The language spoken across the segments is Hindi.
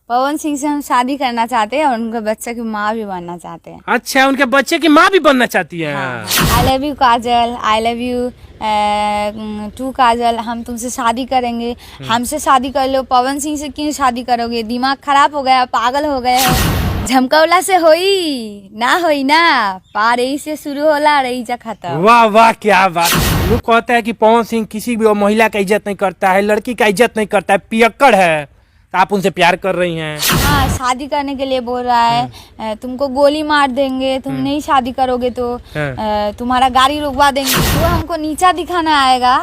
पवन सिंह से हम शादी करना चाहते हैं और उनके बच्चे की माँ भी बनना चाहते हैं। अच्छा, उनके बच्चे की माँ भी बनना चाहती है। I love you Kajal, I love you too Kajal, हम तुमसे शादी करेंगे, हमसे शादी कर लो। पवन सिंह से क्यों शादी करोगे? दिमाग खराब हो गया, पागल हो गए हो। झमकौला से होई ना पार यही से शुरू होला रही जा खत्म। वाह वाह, क्या बात। लोग कहते हैं कि पवन सिंह किसी भी महिला का इज्जत नहीं करता है, लड़की का इज्जत नहीं करता है, पियक्कड़ है। तो आप उनसे प्यार कर रही हैं? हाँ, शादी करने के लिए बोल रहा है। तुमको गोली मार देंगे, तुम नहीं शादी करोगे तो तुम्हारा गाड़ी रुकवा देंगे। वो हमको नीचा दिखाना आएगा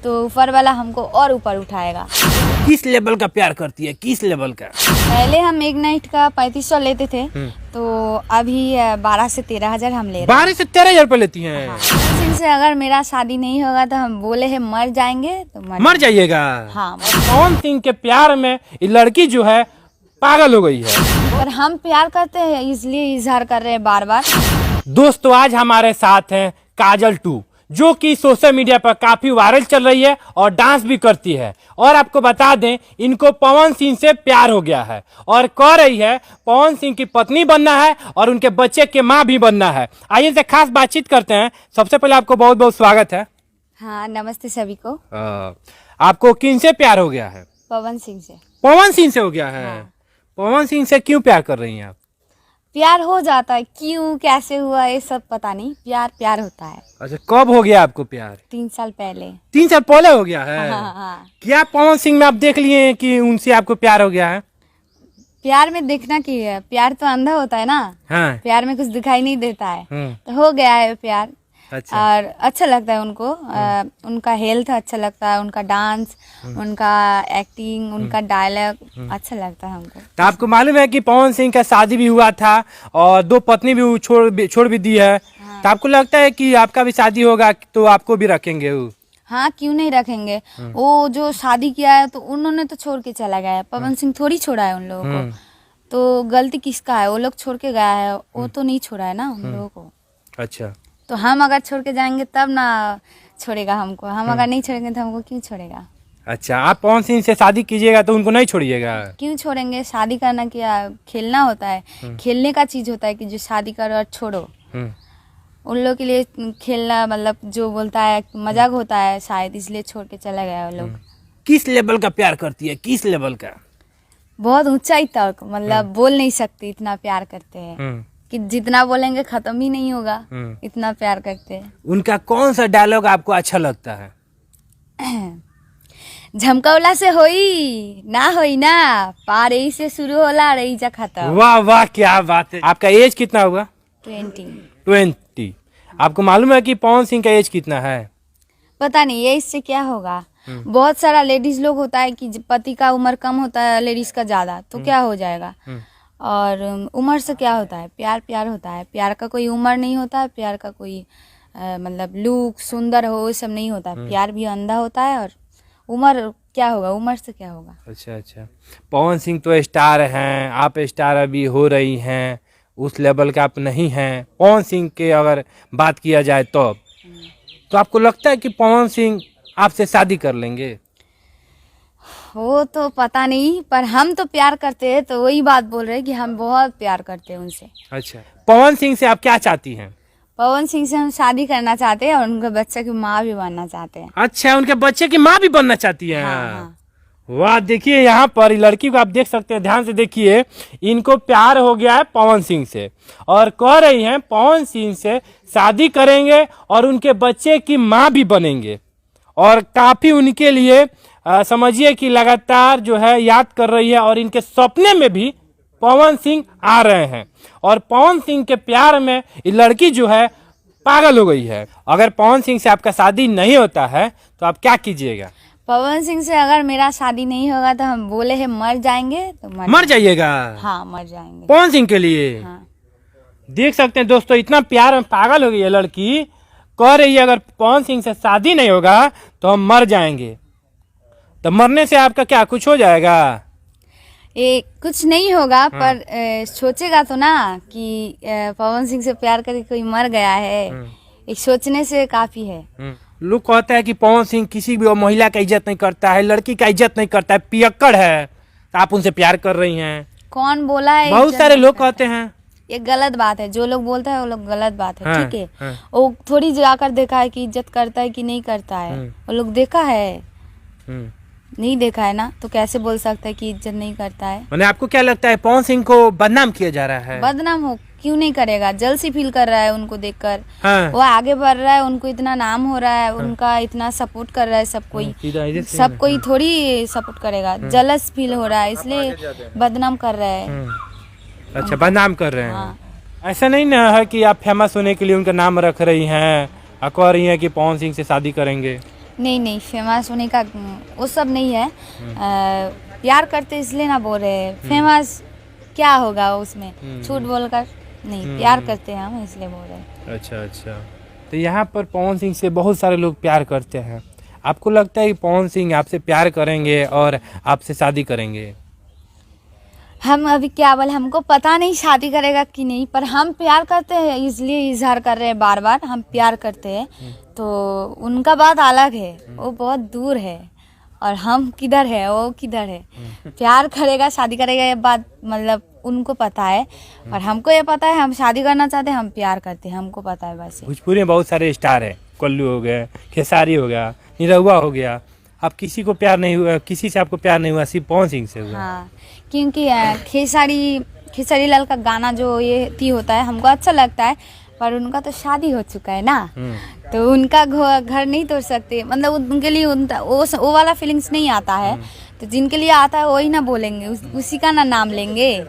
तो ऊपर वाला हमको और ऊपर उठाएगा। किस लेवल का प्यार करती है, किस लेवल का? पहले हम एक नाइट का 3500 लेते थे, तो अभी 12 से 13 हजार हम ले रहे हैं। 12 से 13 हजार रुपए लेती हैं? हाँ। पवन से अगर मेरा शादी नहीं होगा तो हम बोले हैं मर जाएंगे तो मर जाइएगा। हाँ। पवन सिंह के प्यार में ये लड़की जो है पागल हो गई है। पर हम प्यार करते हैं इसलिए इजहार कर रहे हैं बार बार। दोस्तों, आज हमारे साथ हैं काजल 2, जो कि सोशल मीडिया पर काफी वायरल चल रही है और डांस भी करती है। और आपको बता दें, इनको पवन सिंह से प्यार हो गया है और कह रही है पवन सिंह की पत्नी बनना है और उनके बच्चे के माँ भी बनना है। आइए इनसे खास बातचीत करते हैं। सबसे पहले आपको बहुत बहुत स्वागत है। हाँ, नमस्ते सभी को। आपको किन से प्यार हो गया है? पवन सिंह से। पवन सिंह से हो गया है। हाँ। पवन सिंह से क्यों प्यार कर रही हैं आप? प्यार हो जाता है, क्यों कैसे हुआ ये सब पता नहीं, प्यार होता है। अच्छा, कब हो गया आपको प्यार? 3 साल पहले। 3 साल पहले हो गया है? हाँ। क्या पवन सिंह में आप देख लिए हैं कि उनसे आपको प्यार हो गया है? प्यार में देखना की है, प्यार तो अंधा होता है ना। हाँ। प्यार में कुछ दिखाई नहीं देता है, तो हो गया है प्यार। अच्छा। और अच्छा लगता है उनको, उनका हेल्थ अच्छा लगता है, उनका डांस, उनका एक्टिंग, उनका डायलॉग अच्छा लगता है हमको। तो आपको मालूम है कि पवन सिंह का शादी भी हुआ था और 2 पत्नी भी वो छोड़ भी दी है। तो आपको लगता है कि आपका भी शादी होगा तो आपको भी रखेंगे वो? हाँ, क्यों नहीं रखेंगे। वो जो शादी किया है तो उन्होंने तो छोड़ के चला गया है, पवन सिंह थोड़ी छोड़ा है उन लोगों को। तो गलती किसका है? वो लोग छोड़ के गया है, वो तो नहीं छोड़ा है ना उन लोगों को। अच्छा। तो हम अगर छोड़ के जाएंगे तब ना छोड़ेगा हमको, हम अगर नहीं छोड़ेंगे तो हमको क्यों छोड़ेगा? अच्छा, आप पवन सिंह से शादी कीजिएगा तो उनको नहीं छोड़िएगा? क्यों छोड़ेंगे? शादी करना क्या खेलना होता है? खेलने का चीज होता है कि जो शादी करो और छोड़ो। उन लोग के लिए खेलना मतलब जो बोलता है मजाक होता है शायद, इसलिए छोड़ के चला गया वो लोग। किस लेवल का प्यार करती है, किस लेवल का? बहुत ऊंचाई तक, मतलब बोल नहीं सकती, इतना प्यार करते हैं कि जितना बोलेंगे खत्म ही नहीं होगा, इतना प्यार करते हैं। उनका कौन सा डायलॉग आपको अच्छा लगता है? झमकौला से होई ना पार यही से शुरू होला रही जा खत्म। वाह वाह, क्या बात है। आपका एज कितना हुआ? 20। आपको मालूम है कि पवन सिंह का एज कितना है? पता नहीं ये इससे क्या होगा। बहुत सारा लेडीज लोग होता है कि पति का उम्र कम होता है, लेडीज का ज्यादा, तो क्या हो जाएगा? और उम्र से क्या होता है? प्यार होता है। प्यार का कोई उम्र नहीं होता है, प्यार का कोई मतलब लुक सुंदर हो सब नहीं होता है। प्यार भी अंधा होता है। और उम्र क्या होगा? उम्र से क्या होगा? अच्छा। पवन सिंह तो स्टार हैं, आप स्टार अभी हो रही हैं, उस लेवल का आप नहीं हैं। पवन सिंह के अगर बात किया जाए तो आपको लगता है कि पवन सिंह आपसे शादी कर लेंगे? वो तो पता नहीं, पर हम तो प्यार करते हैं, तो वही बात बोल रहे हैं कि हम बहुत प्यार करते हैं उनसे। अच्छा, पवन सिंह से आप क्या चाहती हैं? पवन सिंह से हम शादी करना चाहते हैं और उनके बच्चे की माँ भी बनना चाहते हैं। अच्छा, उनके बच्चे की माँ भी बनना चाहती हैं? हाँ। वाह, देखिए यहाँ पर लड़की को आप देख सकते हैं, ध्यान से देखिए। इनको प्यार हो गया है पवन सिंह से और कह रही हैं पवन सिंह से शादी करेंगे और उनके बच्चे की माँ भी बनेंगे। और काफी उनके लिए समझिए कि लगातार जो है याद कर रही है और इनके सपने में भी पवन सिंह आ रहे हैं। और पवन सिंह के प्यार में ये लड़की जो है पागल हो गई है। अगर पवन सिंह से आपका शादी नहीं होता है तो आप क्या कीजिएगा? पवन सिंह से अगर मेरा शादी नहीं होगा तो हम बोले हैं मर जाएंगे तो मर जाइएगा। हाँ, मर जाएंगे पवन सिंह के लिए। हाँ। देख सकते हैं दोस्तों, इतना प्यार में पागल हो गई है लड़की, कह रही है अगर पवन सिंह से शादी नहीं होगा तो हम मर जाएंगे। तो मरने से आपका क्या कुछ हो जाएगा? ये कुछ नहीं होगा, पर सोचेगा तो ना कि पवन सिंह से प्यार करके कोई मर गया है, एक सोचने से काफी है। लोग कहते हैं कि पवन सिंह किसी भी महिला का इज्जत नहीं करता है, लड़की का इज्जत नहीं करता है, पियक्कड़ है। तो आप उनसे प्यार कर रही हैं। कौन बोला है? बहुत इज्जत सारे नहीं लोग करता कहते हैं। ये गलत बात है, जो लोग बोलते हैं वो लोग गलत बात है। हाँ, ठीक है, हाँ। वो थोड़ी जाकर देखा है कि इज्जत करता है कि नहीं करता है। वो लोग देखा है, हम्म। नहीं देखा है ना, तो कैसे बोल सकता है कि इज्जत नहीं करता है? मैंने आपको क्या लगता है पवन सिंह को बदनाम किया जा रहा है? बदनाम हो क्यों नहीं करेगा? जल्दी फील कर रहा है उनको देखकर। हाँ। वो आगे बढ़ रहा है, उनको इतना नाम हो रहा है, उनका इतना सपोर्ट कर रहा है सब कोई। सब कोई थोड़ी सपोर्ट करेगा, जलस फील हो रहा है, इसलिए बदनाम कर रहा है। अच्छा, बदनाम कर रहे हैं। हाँ। ऐसा नहीं ना है कि आप फेमस होने के लिए उनका नाम रख रही हैं और कह रही हैं कि पवन सिंह से शादी करेंगे? नहीं नहीं, फेमस होने का वो सब नहीं है। प्यार करते इसलिए ना बोल रहे हैं। फेमस क्या होगा उसमें, झूठ बोलकर? नहीं, प्यार करते हैं हम, इसलिए बोल रहे हैं। अच्छा अच्छा। तो यहाँ पर पवन सिंह से बहुत सारे लोग प्यार करते हैं। आपको लगता है कि पवन सिंह आपसे प्यार करेंगे और आपसे शादी करेंगे? हम अभी क्या बोले, हमको पता नहीं शादी करेगा कि नहीं, पर हम प्यार करते हैं, इसलिए इजहार कर रहे हैं बार बार, हम प्यार करते हैं। तो उनका बात अलग है, वो बहुत दूर है और हम किधर है, वो किधर है। प्यार करेगा, शादी करेगा, ये बात मतलब उनको पता है, और हमको ये पता है हम शादी करना चाहते हैं, हम प्यार करते हैं, हमको पता है बस। भोजपुरी में बहुत सारे स्टार हैं, कल्लू हो गए, खेसारी हो गया, निरहुआ हो गया। आप किसी को प्यार नहीं हुआ, किसी से आपको प्यार नहीं हुआ, सिर्फ पवन सिंह से हुआ? हाँ, क्योंकि खेसारी लाल का गाना जो ये थी होता है, हमको अच्छा लगता है, पर उनका तो शादी हो चुका है ना, तो उनका घर नहीं तोड़ सकते। मतलब उनके लिए वो वाला फीलिंग्स नहीं आता है, तो जिनके लिए आता है वही ना बोलेंगे, उसी का ना नाम लेंगे।